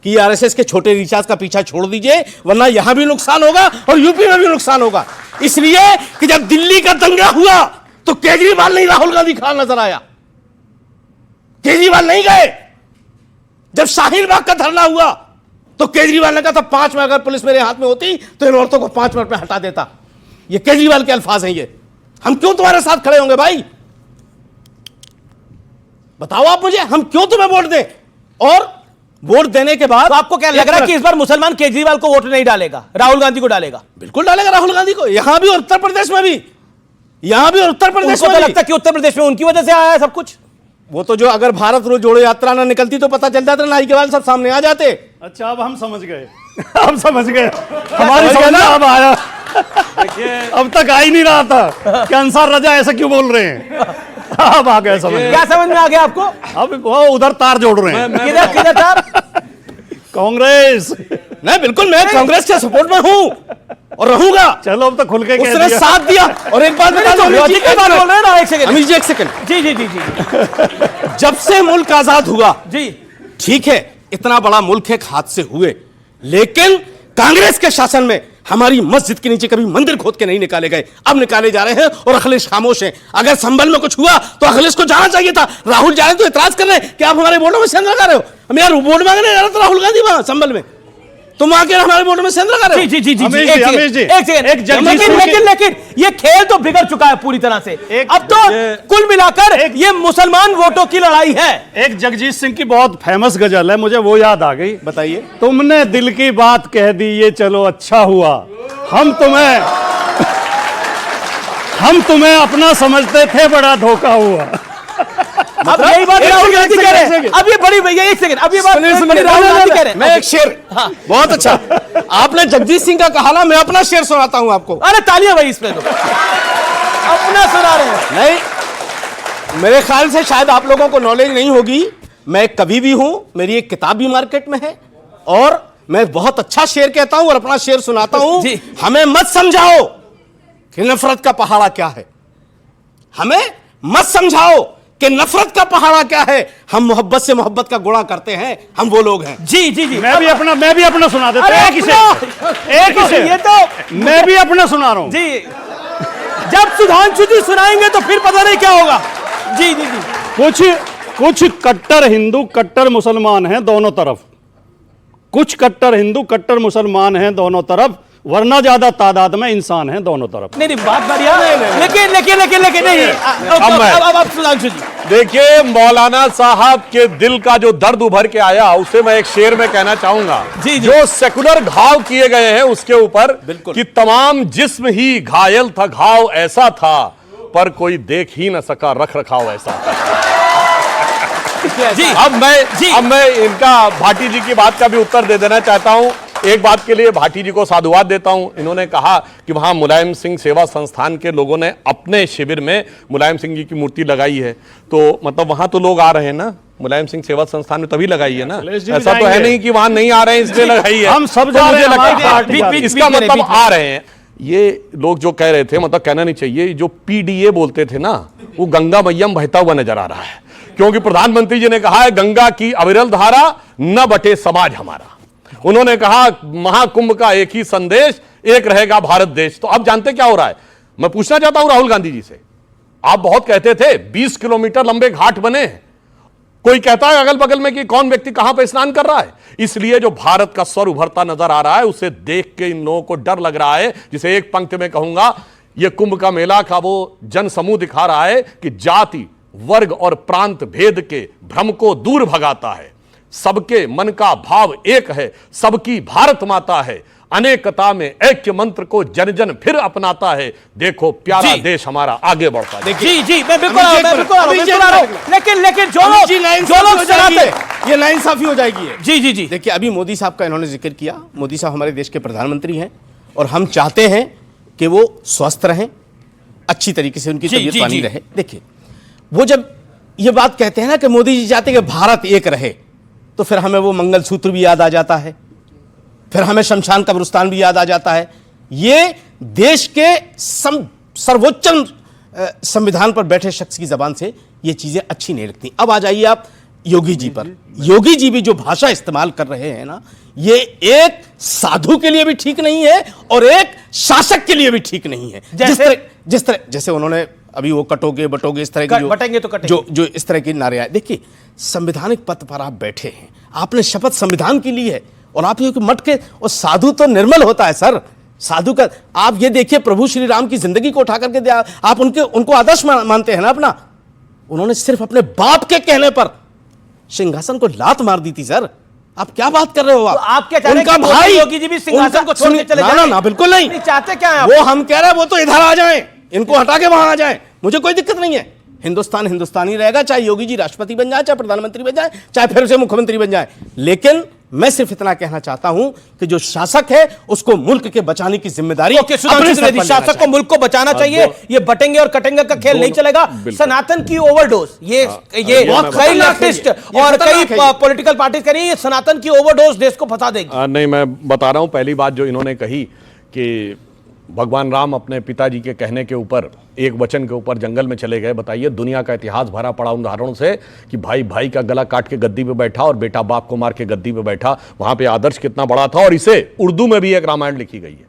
कि आरएसएस के छोटे रिचार्ज का पीछा छोड़ दीजिए, वरना यहां भी नुकसान होगा और यूपी में भी नुकसान होगा। इसलिए कि जब दिल्ली का दंगा हुआ तो केजरीवाल नहीं राहुल गांधी खड़ा नजर आया, केजरीवाल नहीं गए। जब शाहीन बाग का धरना हुआ तो केजरीवाल ने कहा था 5 मिनट अगर पुलिस मेरे हाथ में होती तो इन औरतों को 5 मिनट में हटा देता। ये केजरीवाल के अल्फाज हैं। ये हम क्यों तुम्हारे साथ खड़े होंगे भाई? बताओ आप मुझे, हम क्यों तुम्हें वोट दें? और वोट देने के बाद तो आपको क्या लग रहा है कि इस बार मुसलमान केजरीवाल को वोट नहीं डालेगा, राहुल गांधी को डालेगा? बिल्कुल डालेगा राहुल गांधी को, यहां भी और उत्तर प्रदेश में भी। यहां भी और उत्तर प्रदेश में तो लगता है कि उत्तर प्रदेश में उनकी वजह से आया है सब कुछ। वो तो जो अगर भारत रोज जोड़ो यात्रा ना निकलती तो पता चल जाता, नाई के वाल सब सामने आ जाते। अच्छा, अब हम समझ गए, अब समझ गए, हमारी समझ में अब आया। अब तक आ ही नहीं रहा था कि अंसार रजा ऐसा क्यों बोल रहे हैं। अब आ गया समझ। क्या समझ में आ गया आपको? अब वो उधर तार जोड़ रहे हैं। किधर तार? कांग्रेस। नहीं, बिल्कुल मैं कांग्रेस के सपोर्ट में हूं और रहूंगा। चलो, अब तो खुल के उसने साथ दिया। और एक बात बता दो, एक सेकंड जी जी जी जी जब से मुल्क आजाद हुआ जी, ठीक है, इतना बड़ा मुल्क एक हाथ से हुए, लेकिन कांग्रेस के शासन में हमारी मस्जिद के नीचे कभी मंदिर खोद के नहीं निकाले गए, अब निकाले जा रहे हैं और अखिलेश खामोश हैं। अगर संभल में कुछ हुआ तो अखिलेश को जाना चाहिए था। राहुल जा रहे तो इतराज कर रहे हैं कि आप हमारे बोर्डों में सेंध लगा रहे हो। हम यार वोट मांगने जा रहे तो राहुल गांधी वहां संभल में, तुम आके हमारे बोर्ड में सेंध लगा रहे हो। जी जी जी लेकिन ये खेल तो बिगड़ चुका है पूरी तरह से। अब तो कुल मिलाकर ये मुसलमान वोटों की लड़ाई है। एक जगजीत सिंह की बहुत फेमस गजल है, मुझे वो याद आ गई। बताइए। तुमने दिल की बात कह दी, ये चलो अच्छा हुआ। हम तुम्हें अपना समझते थे, बड़ा धोखा हुआ। अब यही बात राहुल गांधी कह रहे हैं। अब ये बड़ी भैया एक सेकंड, अब ये बात राहुल गांधी कह रहे हैं। मैं एक शेर, बहुत अच्छा आपने जगजीत सिंह का कहा ना, मैं अपना शेर सुनाता हूं आपको। अरे तालियां भाई इसमें तो अपना सुना रहे हैं। नहीं, मेरे ख्याल से शायद आप लोगों को नॉलेज नहीं होगी, मैं कवि भी हूं, मेरी एक किताब भी मार्केट में है और मैं बहुत अच्छा शेर कहता हूं और अपना शेर सुनाता हूं। हमें मत समझाओ कि नफरत का पहाड़ा क्या है, हमें मत समझाओ कि नफरत का पहाड़ा क्या है। हम मोहब्बत से मोहब्बत का गुणा करते हैं, हम वो लोग हैं। जी जी जी, मैं भी अपना सुना देता हूं। एक ही से ये तो मैं भी अपना सुना रहा हूं जी। जब सुधांशु जी सुनाएंगे तो फिर पता नहीं क्या होगा। जी जी जी, कुछ कट्टर हिंदू कट्टर मुसलमान हैं दोनों तरफ, कुछ कट्टर हिंदू कट्टर मुसलमान हैं दोनों तरफ, वरना ज्यादा तादाद में इंसान हैं दोनों तरफ। नहीं बात बढ़िया, लेकिन नहीं। अब सुधांशु जी देखिए, मौलाना साहब के दिल का जो दर्द उभर के आया उसे मैं एक शेर में कहना चाहूंगा। जी। जो सेकुलर घाव किए गए हैं उसके ऊपर कि तमाम जिस्म ही घायल था, घाव ऐसा था पर कोई देख ही न सका, रख रखाव ऐसा था। जी। अब मैं इनका भाटी जी की बात का भी उत्तर दे देना चाहता हूं। एक बात के लिए भाटी जी को साधुवाद देता हूं। इन्होंने कहा कि वहां मुलायम सिंह सेवा संस्थान के लोगों ने अपने शिविर में मुलायम सिंह जी की मूर्ति लगाई है, तो मतलब वहां तो लोग आ रहे हैं ना, मुलायम सिंह सेवा संस्थान में तभी लगाई है ना, ऐसा तो है नहीं कि वहां नहीं आ रहे हैं इसलिए लगाई है। हम सब जा रहे हैं, इसका मतलब आ रहे हैं। ये लोग जो कह रहे थे, मतलब कहना नहीं चाहिए, जो पीडीए बोलते थे ना, वो गंगा मैया में बहता हुआ नजर आ रहा है, क्योंकि प्रधानमंत्री जी ने कहा है गंगा की अविरल धारा न बटे समाज हमारा। उन्होंने कहा महाकुंभ का एक ही संदेश, एक रहेगा भारत देश। तो अब जानते क्या हो रहा है, मैं पूछना चाहता हूं राहुल गांधी जी से, आप बहुत कहते थे 20 किलोमीटर लंबे घाट बने, कोई कहता है अगल बगल में कि कौन व्यक्ति कहां पे स्नान कर रहा है। इसलिए जो भारत का स्वर उभरता नजर आ रहा है उसे देख के इन लोगों को डर लग रहा है, जिसे एक पंक्ति में कहूंगा, यह कुंभ का मेला का वो जन समूह दिखा रहा है कि जाति वर्ग और प्रांत भेद के भ्रम को दूर भगाता है, सबके मन का भाव एक है, सबकी भारत माता है, अनेकता में ऐक्य मंत्र को जन जन फिर अपनाता है, देखो प्यारा देश हमारा आगे बढ़ता है। जी जी, मैं बिल्कुल आ रहा हूं, लेकिन जो लोग चलाते ये नाइंसाफी हो जाएगी। जी जी जी, देखिए अभी मोदी साहब का इन्होंने जिक्र किया, मोदी साहब हमारे देश के प्रधानमंत्री हैं और हम चाहते हैं कि वो स्वस्थ रहें, अच्छी तरीके से उनकी तबीयत पानी रहे। देखिए वो जब ये बात कहते हैं ना कि मोदी जी चाहते हैं कि भारत एक रहे, तो फिर हमें वो मंगलसूत्र भी याद आ जाता है, फिर हमें शमशान कब्रिस्तान भी याद आ जाता है। ये देश के सर्वोच्च संविधान पर बैठे शख्स की जबान से ये चीजें अच्छी नहीं लगती। अब आ जाइए आप योगी जी पर। योगी जी भी जो भाषा इस्तेमाल कर रहे हैं ना, ये एक साधु के लिए भी ठीक नहीं है और एक शासक के लिए भी ठीक नहीं है। जिस तरह जैसे उन्होंने अभी वो कटोगे बटोगे इस तरह की जो इस तरह की नारे आए। देखिए संवैधानिक पद पर आप बैठे हैं, आपने शपथ संविधान की ली है और आप ये मट के, और साधु तो निर्मल होता है सर, साधु का आप ये देखिए प्रभु श्री राम की जिंदगी को उठा करके दिया, आप उनको आदर्श मानते हैं ना अपना। उन्होंने सिर्फ अपने बाप के कहने पर सिंहासन को लात मार दी थी सर। आप क्या बात कर रहे हो? आप क्या चाह रहे हैं? उनका भाई योगी जी भी सिंहासन को छोड़ के चले जाएं? ना बिल्कुल नहीं। चाहते क्या है? वो हम कह रहे हैं वो तो इधर आ जाएं, इनको हटा के वहां आ जाएं, मुझे कोई दिक्कत नहीं है। हिंदुस्तान हिंदुस्तानी रहेगा, चाहे योगी जी राष्ट्रपति बन जाए, चाहे प्रधानमंत्री बन जाए, चाहे फिर से मुख्यमंत्री बन जाए। लेकिन मैं सिर्फ इतना कहना चाहता हूं कि जो शासक है उसको मुल्क के बचाने की जिम्मेदारी शासक को मुल्क को बचाना चाहिए। ये बटेंगे और कटेंगे का खेल नहीं चलेगा। सनातन की ओवरडोज, ये कई लेफ्टिस्ट और कई पॉलिटिकल पार्टी कह रही है सनातन की ओवरडोज देश को फंसा देगी। नहीं, मैं बता रहा हूं, पहली बात जो इन्होंने कही कि भगवान राम अपने पिताजी के कहने के ऊपर, एक वचन के ऊपर जंगल में चले गए। बताइए, दुनिया का इतिहास भरा पड़ा उदाहरणों से कि भाई भाई का गला काट के गद्दी पे बैठा और बेटा बाप को मार के गद्दी पे बैठा। वहां पे आदर्श कितना बड़ा था। और इसे उर्दू में भी एक रामायण लिखी गई है,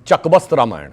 चकबस्त रामायण,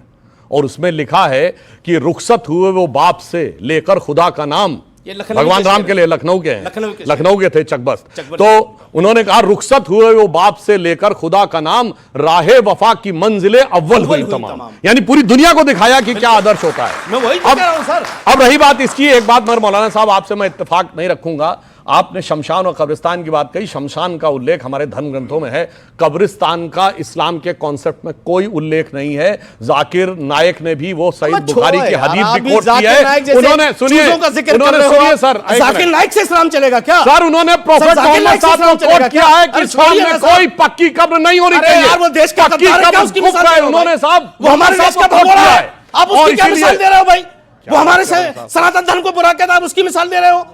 और उसमें लिखा है कि रुखसत हुए वो बाप से लेकर खुदा का नाम, भगवान राम के लिए लखनऊ के हैं, लखनऊ के थे चकबस्त। तो उन्होंने कहा रुखसत हुए वो बाप से लेकर खुदा का नाम, राहे वफा की मंजिले अव्वल हुई तमाम। यानी पूरी दुनिया को दिखाया कि क्या आदर्श होता है। मैं वही कह रहा हूं सर। अब रही बात इसकी, एक बात मगर मौलाना साहब आपसे मैं इत्तेफाक नहीं रखूंगा। आपने शमशान और कब्रिस्तान की बात कही। शमशान का उल्लेख हमारे धर्म ग्रंथों में है, कब्रिस्तान का इस्लाम के कॉन्सेप्ट में कोई उल्लेख नहीं है। जाकिर नायक ने भी वो सईद बुखारी की हदीस भी कोट किया है। उन्होंने सुनिए सर, जाकिर नायक से इस्लाम चलेगा क्या सर? उन्होंने प्रोफेट मोहम्मद साहब को कोट किया है कि इस्लाम में कोई पक्की कब्र नहीं होनी चाहिए। यार वो देश का पक्की कब्र उसकी मिसाल है। उन्होंने साहब वो हमारे देश का कोट किया है। आप उसकी क्या मिसाल दे रहे हो भाई? वो हमारे सनातन धर्म को बुरा कहता है, आप उसकी मिसाल दे रहे हो।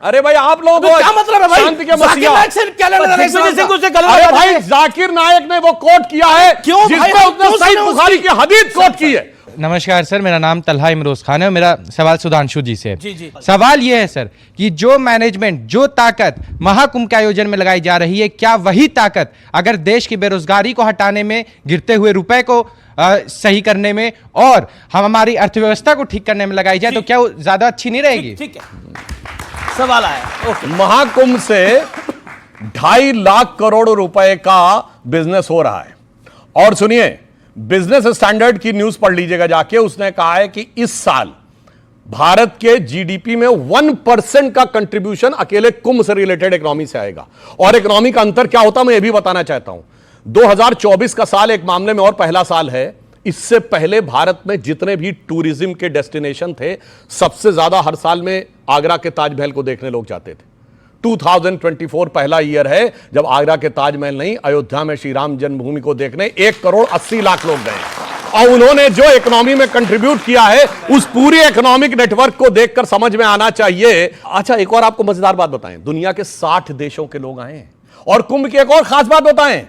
अरे भाई आप लोग क्या मतलब है भाई? शांति के जाकिर नायक से क्या लेना देना है? अरे भाई जाकिर नायक ने वो कोट किया है जिसमें उसने सईद बुखारी की हदीस कोट की है। नमस्कार सर, मेरा नाम तलहा इमरोज खान है और मेरा सवाल सुधांशु जी से है। सवाल यह है सर कि जो मैनेजमेंट, जो ताकत महाकुंभ के आयोजन में लगाई जा रही है, क्या वही ताकत अगर देश की बेरोजगारी को हटाने में, गिरते हुए रुपए को सही करने में और हमारी अर्थव्यवस्था को ठीक करने में लगाई जाए तो क्या वो ज्यादा अच्छी नहीं रहेगी? ठीक है, सवाल आया। महाकुंभ से 2.5 लाख करोड़ रुपए का बिजनेस हो रहा है। और सुनिए, बिजनेस स्टैंडर्ड की न्यूज पढ़ लीजिएगा जाके, उसने कहा है कि इस साल भारत के जीडीपी में 1% का कंट्रीब्यूशन अकेले कुंभ से रिलेटेड इकोनॉमी से आएगा। और इकोनॉमी का अंतर क्या होता मैं ये भी बताना चाहता हूं। 2024 का साल एक मामले में और पहला साल है। इससे पहले भारत में जितने भी टूरिज्म के डेस्टिनेशन थे, सबसे ज्यादा हर साल में आगरा के ताजमहल को देखने लोग जाते थे। 2024 पहला ईयर है जब आगरा के ताजमहल नहीं, अयोध्या में श्री राम जन्मभूमि को देखने 1,80,00,000 लोग गए। और उन्होंने जो इकोनॉमी में कंट्रीब्यूट किया है, उस पूरी इकोनॉमिक नेटवर्क को देखकर समझ में आना चाहिए। अच्छा, एक और आपको मजेदार बात बताएं, दुनिया के 60 देशों के लोग आए हैं। और कुंभ की एक और खास बात बताएं,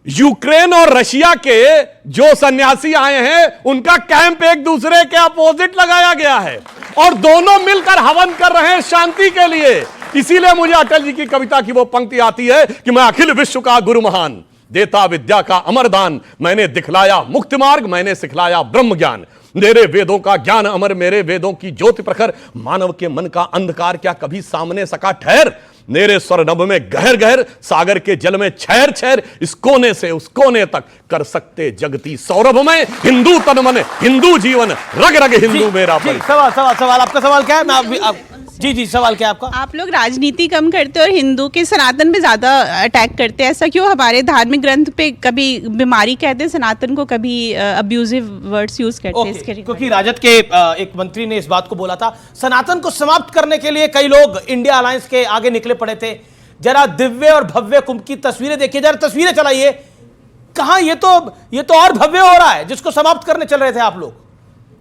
यूक्रेन और रशिया के जो सन्यासी आए हैं, उनका कैंप एक दूसरे के अपोजिट लगाया गया है और दोनों मिलकर हवन कर रहे हैं शांति के लिए। इसीलिए मुझे अटल जी की कविता की वो पंक्ति आती है कि मैं अखिल विश्व का गुरु महान, देता विद्या का अमरदान, मैंने दिखलाया मुक्ति मार्ग, मैंने सिखलाया ब्रह्म ज्ञान, मेरे वेदों का ज्ञान अमर, मेरे वेदों की ज्योति प्रखर, मानव के मन का अंधकार क्या कभी सामने सका ठहर, मेरे स्वर नभ में गहर गहर, सागर के जल में छैर छैर, इस कोने से उस कोने तक कर सकते जगती सौरभ में, हिंदू तन मन हिंदू जीवन, रग रग हिंदू मेरा। सवाल आपका सवाल क्या है? जी सवाल क्या है आपका? आप लोग राजनीति कम करते और हिंदू के सनातन पे ज्यादा अटैक करते हैं, ऐसा क्यों? हमारे धार्मिक ग्रंथ पे कभी बीमारी कहते हैं सनातन को, कभी अब्यूजिव वर्ड्स यूज करते हैं इसके। क्योंकि राजद के एक मंत्री ने इस बात को बोला था, सनातन को समाप्त करने के लिए कई लोग इंडिया अलायंस के आगे निकले पड़े थे। जरा दिव्य और भव्य कुंभ की तस्वीरें देखिए, जरा तस्वीरें चलाइए। कहां ये तो और भव्य हो रहा है जिसको समाप्त करने चल रहे थे आप लोग।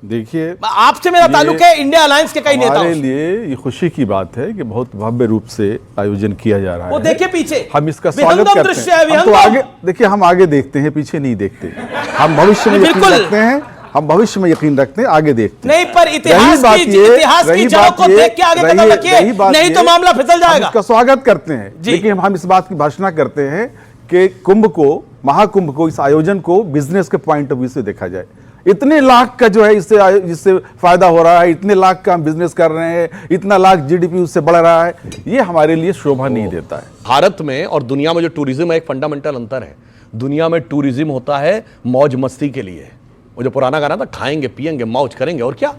देखिए, आपसे मेरा ताल्लुक है इंडिया अलायंस के कई नेताओं से। हमारे लिए ये खुशी की बात है कि बहुत भव्य रूप से आयोजन किया जा रहा है। वो देखिए पीछे, हम इसका स्वागत करते हैं। हम तो आगे देखिए, हम आगे देखते हैं, पीछे नहीं देखते। हम भविष्य में यकीन रखते हैं, हम भविष्य में यकीन रखते हैं, आगे देखते हैं। नहीं, पर इतिहास की जड़ों को देख के आगे कदम रखिए, नहीं तो मामला फिसल जाएगा। इसका स्वागत करते हैं, लेकिन हम इस बात की घोषणा करते हैं कि कुंभ को, महाकुंभ को, इस आयोजन को बिजनेस के पॉइंट ऑफ व्यू से देखा जाए। इतने लाख का जो है इससे फायदा हो रहा है, इतने लाख का हम बिजनेस कर रहे हैं, इतना लाख जीडीपी उससे बढ़ रहा है, ये हमारे लिए शोभा नहीं देता है। भारत में और दुनिया में जो टूरिज्म है, एक फंडामेंटल अंतर है। दुनिया में टूरिज्म होता है मौज मस्ती के लिए, वो जो पुराना गाना था, खाएंगे पिएंगे मौज करेंगे, और क्या।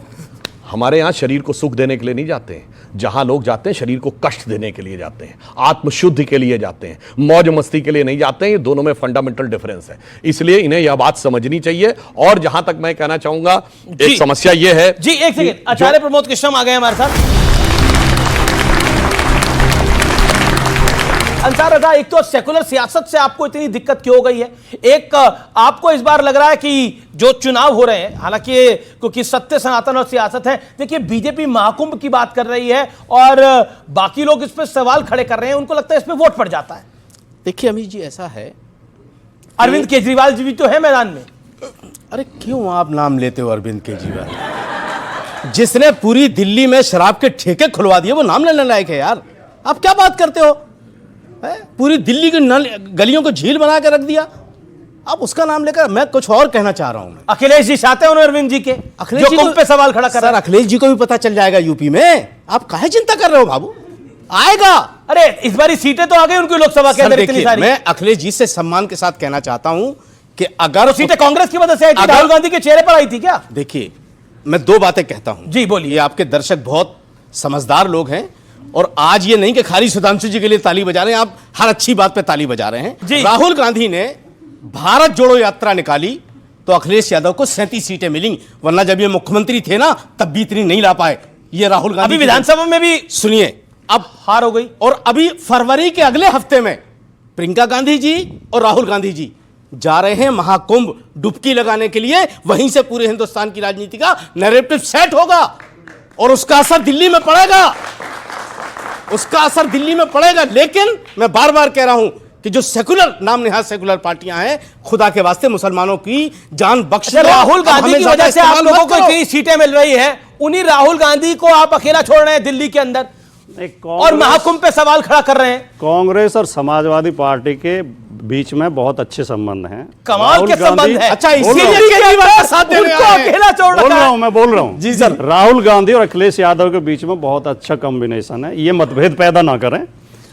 हमारे यहाँ शरीर को सुख देने के लिए नहीं जाते हैं, जहां लोग जाते हैं शरीर को कष्ट देने के लिए जाते हैं, आत्मशुद्धि के लिए जाते हैं, मौज मस्ती के लिए नहीं जाते हैं। ये दोनों में फंडामेंटल डिफरेंस है, इसलिए इन्हें यह बात समझनी चाहिए। और जहां तक मैं कहना चाहूंगा, एक समस्या यह है जी, एक सेकंड, आचार्य प्रमोद कृष्णम आ गए हमारे साथ। अंसार रजा, एक तो सेकुलर सियासत से आपको इतनी दिक्कत क्यों हो गई है? एक आपको इस बार लग रहा है कि जो चुनाव हो रहे हैं, हालांकि क्योंकि सत्य सनातन और सियासत है, देखिए बीजेपी महाकुंभ की बात कर रही है और बाकी लोग इस पर सवाल खड़े कर रहे हैं, उनको लगता है इस पर वोट पड़ जाता है। देखिए अमीश जी, ऐसा है, अरविंद केजरीवाल जी भी तो है मैदान में। अरे क्यों आप नाम लेते हो अरविंद केजरीवाल? जिसने पूरी दिल्ली में शराब के ठेके खुलवा दिए, वो नाम लेने लायक है यार? आप क्या बात करते हो? पूरी दिल्ली की गलियों को झील बना के रख दिया। अब उसका नाम लेकर मैं कुछ और कहना चाह रहा हूं। अखिलेश जी चाहते हैं अरविंद जी के, अखिलेश जी कुंभ पे सवाल खड़ा कर रहे हैं। अखिलेश जी को भी पता चल जाएगा यूपी में, आप काहे चिंता कर रहे हो बाबू, आएगा। अरे इस बारी सीटें तो आ गई उनकी लोकसभा के अंदर इतनी सारी। मैं अखिलेश जी से सम्मान के साथ कहना चाहता हूं कि अगर सीटें कांग्रेस की वजह से आई थी, राहुल गांधी के चेहरे पर आई थी क्या? देखिए, मैं दो बातें कहता हूं जी, बोलिए। आपके दर्शक बहुत समझदार लोग हैं और आज ये नहीं कि खाली सुधांशु जी के लिए ताली बजा रहे हैं, आप हर अच्छी बात पे ताली बजा रहे हैं। राहुल गांधी ने भारत जोड़ो यात्रा निकाली तो अखिलेश यादव को 37 सीटें मिली, वरना जब ये मुख्यमंत्री थे ना तब भी इतनी नहीं ला पाए। ये राहुल गांधी अभी विधानसभा में भी सुनिए, अब हार हो गई। और अभी फरवरी के अगले हफ्ते में प्रियंका गांधी जी और राहुल गांधी जी जा रहे हैं महाकुंभ डुबकी लगाने के लिए। वहीं से पूरे हिंदुस्तान की राजनीति का नैरेटिव सेट होगा और उसका असर दिल्ली में पड़ेगा, उसका असर दिल्ली में पड़ेगा। लेकिन मैं बार बार कह रहा हूं कि जो सेकुलर नाम निहाद सेकुलर पार्टियां हैं, खुदा के वास्ते मुसलमानों की जान बख्श दो। राहुल गांधी की वजह से आप लोगों को इतनी सीटें मिल रही है, उन्हीं राहुल गांधी को आप अकेला छोड़ रहे हैं दिल्ली के अंदर और महाकुंभ पे सवाल खड़ा कर रहे हैं। कांग्रेस और समाजवादी पार्टी के बीच में बहुत अच्छे संबंध हैं, कमाल के संबंध है। अच्छा, इसलिए अकेला छोड़ बोल रहा हूं, मैं बोल रहा हूं जी सर। राहुल गांधी और अखिलेश यादव के बीच में बहुत अच्छा कॉम्बिनेशन है, ये मतभेद पैदा ना करें।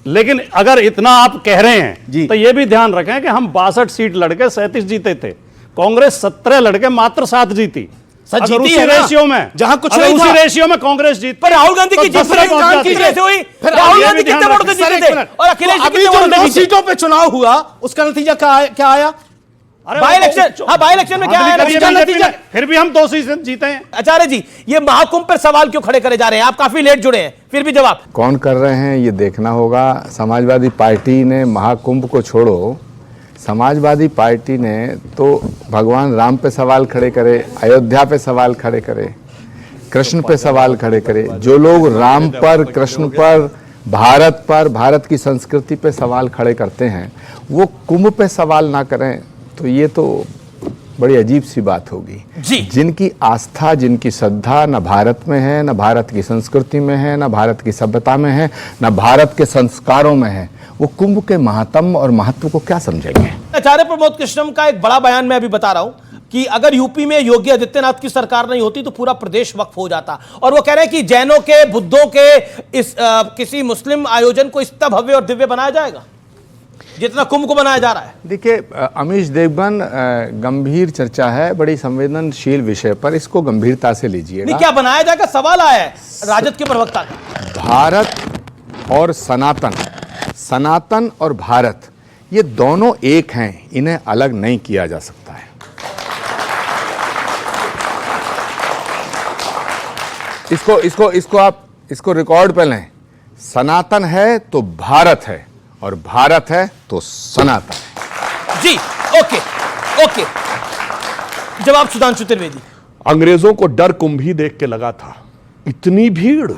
लेकिन अगर इतना आप कह रहे हैं तो ये भी ध्यान रखें कि हम 62 सीट लड़के 37 जीते थे, कांग्रेस 17 लड़के मात्र 7 जीती। अगर उसी रेशियो में, जहां कुछ अगर उसी रेशियो में कांग्रेस जीत, पर राहुल गांधी की जीत कैसे हुई? राहुल गांधी कितने वोट से जीते थे और अखिलेश जी कितने वोट से जीते? सीटों पे चुनाव हुआ, उसका नतीजा क्या आया? बाई इलेक्शन, हाँ बाई इलेक्शन में क्या आया नतीजा? फिर भी हम 2 सीट जीते हैं। आचार्य जी, ये महाकुंभ पर सवाल क्यों खड़े करे जा रहे हैं? आप काफी लेट जुड़े हैं, फिर भी जवाब कौन कर रहे हैं ये देखना होगा। समाजवादी पार्टी ने महाकुंभ को छोड़ो, समाजवादी पार्टी ने तो भगवान राम पे सवाल खड़े करे, अयोध्या पे सवाल खड़े करे, कृष्ण पे सवाल खड़े करे। जो लोग राम पर, कृष्ण पर, भारत पर, भारत की संस्कृति पे सवाल खड़े करते हैं, वो कुंभ पे सवाल ना करें तो ये तो बड़ी अजीब सी बात होगी। जिनकी आस्था, जिनकी श्रद्धा न भारत में है, न भारत की संस्कृति में है, न भारत की सभ्यता में है, न भारत के संस्कारों में है, वो कुंभ के महात्म और महत्व को क्या समझेंगे? आचार्य प्रमोद कृष्णम का एक बड़ा बयान मैं अभी बता रहा हूं कि अगर यूपी में योगी आदित्यनाथ की सरकार नहीं होती तो पूरा प्रदेश वक्फ हो जाता। और वो कह रहे हैं कि जैनों के, बुद्धों के इस किसी मुस्लिम आयोजन को इतना भव्य और दिव्य बनाया जाएगा जितना कुंभ को बनाया जा रहा है। देखिए, अमीश देवगन, गंभीर चर्चा है, बड़ी संवेदनशील विषय पर, इसको गंभीरता से लीजिएगा। नहीं, क्या बनाया जाएगा सवाल आया है राजद के प्रवक्ता का। भारत और सनातन, सनातन और भारत, ये दोनों एक हैं, इन्हें अलग नहीं किया जा सकता है। इसको आप रिकॉर्ड पे लें। सनातन है तो भारत है और भारत है तो सनातन है। जी, ओके। जवाब सुधांशु त्रिवेदी। अंग्रेजों को डर कुंभ ही देख के लगा था। इतनी भीड़,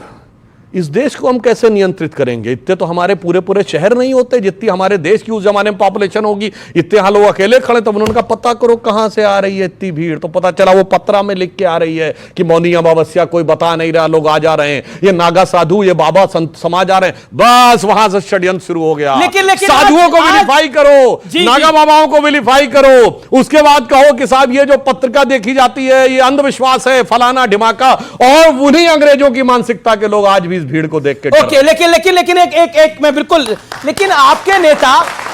इस देश को हम कैसे नियंत्रित करेंगे? इतने तो हमारे पूरे शहर नहीं होते जितनी हमारे देश की उस जमाने में पॉपुलेशन होगी। इतने यहाँ लोग अकेले खड़े, तब उन्होंने कहा पता करो कहां से आ रही है इतनी भीड़। तो पता चला वो पत्रा में लिख के आ रही है कि मौनी अमावस्या कोई बता नहीं रहा, लोग आ जा रहे हैं, ये नागा साधु, ये बाबा समाज आ रहे हैं। बस वहां से षड्यंत्र शुरू हो गया। लेकिन साधुओं को विलीफाई करो, नागा बाबाओं को विलीफाई करो, उसके बाद कहो कि साहब ये जो पत्रिका देखी जाती है ये अंधविश्वास है, फलाना ढिमाका। और उन्हीं अंग्रेजों की मानसिकता के लोग आज भी भीड़ को देख के ओके, लेकिन एक मैं बिल्कुल, लेकिन आपके नेता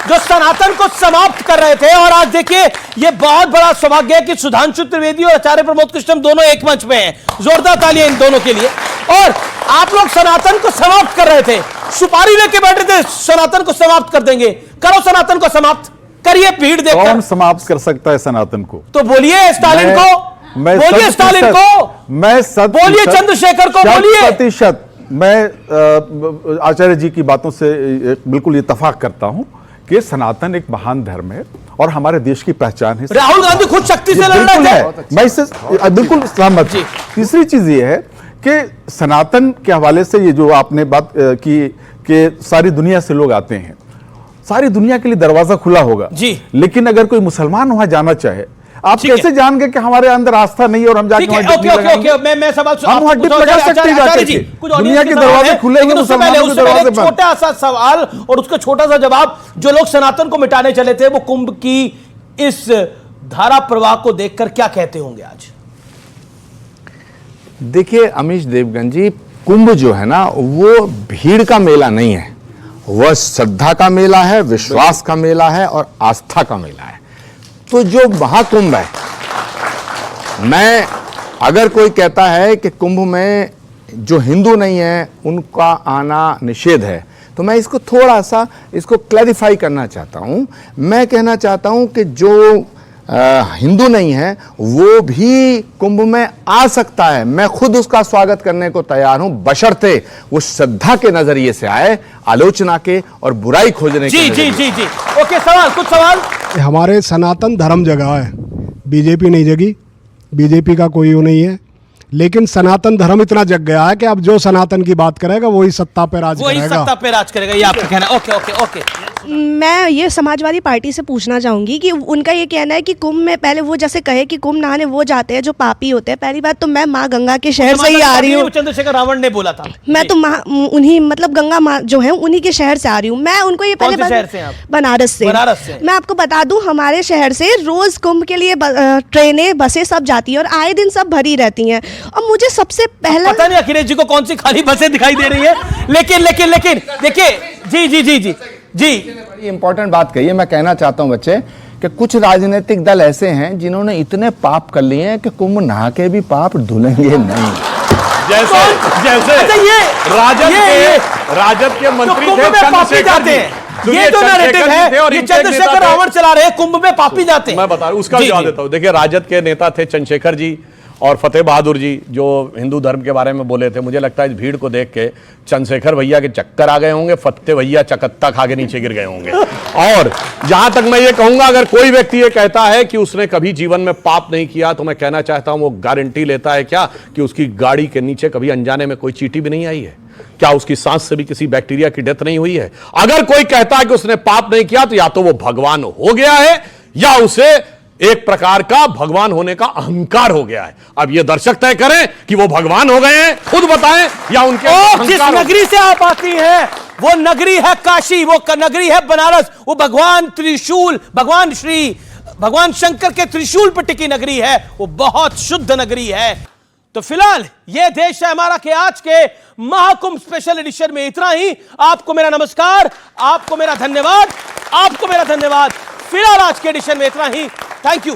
जो सनातन को समाप्त कर रहे थे, और आज देखिए ये बहुत बड़ा सौभाग्य है कि सुधांशु त्रिवेदी और आचार्य प्रमोद कृष्णम दोनों एक मंच पे हैं। जोरदार तालियां इन दोनों के लिए। और आप लोग सनातन को समाप्त कर रहे थे, सुपारी लेके बैठे थे सनातन को समाप्त कर देंगे। करो सनातन को समाप्त, करिए भीड़ देखकर। कौन समाप्त कर सकता है सनातन को? तो बोलिए स्टालिन को, बोलिए स्टालिन को, मैं बोलिए चंद्रशेखर को, बोलिए। प्रतिशत मैं आचार्य जी की बातों से बिल्कुल इत्तेफाक करता हूं कि सनातन एक महान धर्म है और हमारे देश की पहचान है। राहुल गांधी खुद शक्ति से लड़ रहे थे, मैं इससे बिल्कुल सहमत हूं। तीसरी चीज ये है कि सनातन के हवाले से ये जो आपने बात की कि सारी दुनिया से लोग आते हैं, सारी दुनिया के लिए दरवाजा खुला होगा जी। लेकिन अगर कोई मुसलमान वहां जाना चाहे, आप कैसे जान गए कि हमारे अंदर आस्था नहीं है और हम जाके मैं सवाल दुनिया के दरवाजे खुले हुए, छोटा सा सवाल और उसका छोटा सा जवाब। जो लोग सनातन को मिटाने चले थे वो कुंभ की इस धारा प्रवाह को देखकर क्या कहते होंगे आज? देखिए अमीश देवगन जी, कुंभ जो है ना वो भीड़ का मेला नहीं है, वह श्रद्धा का मेला है, विश्वास का मेला है और आस्था का मेला है। तो जो महाकुंभ है, मैं अगर कोई कहता है कि कुंभ में जो हिंदू नहीं है उनका आना निषेध है, तो मैं इसको थोड़ा सा इसको क्लैरिफाई करना चाहता हूं। मैं कहना चाहता हूं कि जो हिंदू नहीं है वो भी कुंभ में आ सकता है। मैं खुद उसका स्वागत करने को तैयार हूं, बशर्ते वो श्रद्धा के नजरिए से आए, आलोचना के और बुराई खोजने के। जी। ओके, सवाल, कुछ सवाल। हमारे सनातन धर्म जगह है, बीजेपी नहीं जगी, बीजेपी का कोई वो नहीं है, लेकिन सनातन धर्म इतना जग गया है कि अब जो सनातन की बात करेगा वही सत्ता पे राज करेगा। वही सत्ता पे राज करेगा, ये आपका कहना है। ओके। मैं ये समाजवादी पार्टी से पूछना चाहूंगी कि उनका ये कहना है कि कुंभ में पहले वो जैसे कहे कि कुंभ नहाने वो जाते हैं जो पापी होते हैं। पहली बात तो मैं माँ गंगा के शहर से ही आ रही हूँ। चंद्रशेखर रावण ने बोला था। मैं तो उन्हीं मतलब गंगा माँ जो है उन्हीं के शहर से आ रही हूँ। मैं उनको ये पहले बनारस से। मैं आपको बता दूं, हमारे शहर से रोज कुंभ के लिए ट्रेनें बसें सब जाती है और आए दिन सब भरी रहती हैं। और मुझे सबसे पहला पता नहीं अखिलेश जी को कौन सी खाली बसें दिखाई दे रही है, लेकिन देखिए जी इंपॉर्टेंट बात कही है। मैं कहना चाहता हूं बच्चे कि कुछ राजनीतिक दल ऐसे हैं जिन्होंने इतने पाप कर लिए हैं कि कुंभ नहा के भी पाप धुलेंगे नहीं। जैसे ये राजद के मंत्री थे चंद्रशेखर जी, ये जो नैरेटिव है ये चंद्रशेखर रावण चला रहे हैं, कुंभ में पापी जाते हैं। मैं बता रहा हूं, उसका जवाब देता हूं। देखिए राजद के नेता थे चंद्रशेखर जी और फतेह बहादुर जी, जो हिंदू धर्म के बारे में बोले थे। मुझे लगता है इस भीड़ को देख के चंद्रशेखर भैया के चक्कर आ गए होंगे, फतेह भैया चकत्ता खा के नीचे गिर गए होंगे। और जहां तक मैं ये कहूंगा, अगर कोई व्यक्ति ये कहता है कि उसने कभी जीवन में पाप नहीं किया, तो मैं कहना चाहता हूं वो गारंटी लेता है क्या कि उसकी गाड़ी के नीचे कभी अनजाने में कोई चींटी भी नहीं आई है? क्या उसकी सांस से भी किसी बैक्टीरिया की डेथ नहीं हुई है? अगर कोई कहता है कि उसने पाप नहीं किया, तो या तो वो भगवान हो गया है या उसे एक प्रकार का भगवान होने का अहंकार हो गया है। अब ये दर्शक तय करें कि वो भगवान हो गए हैं, खुद बताएं, या उनके जिस नगरी से आप आती हैं वो नगरी है काशी, वो नगरी है बनारस, वो भगवान त्रिशूल, भगवान शंकर के त्रिशूल पर टिकी नगरी है, वो बहुत शुद्ध नगरी है। तो फिलहाल ये देश है हमारा के आज के महाकुंभ स्पेशल एडिशन में इतना ही। आपको मेरा नमस्कार, आपको मेरा धन्यवाद। फिलहाल आज के एडिशन में इतना ही। Thank you.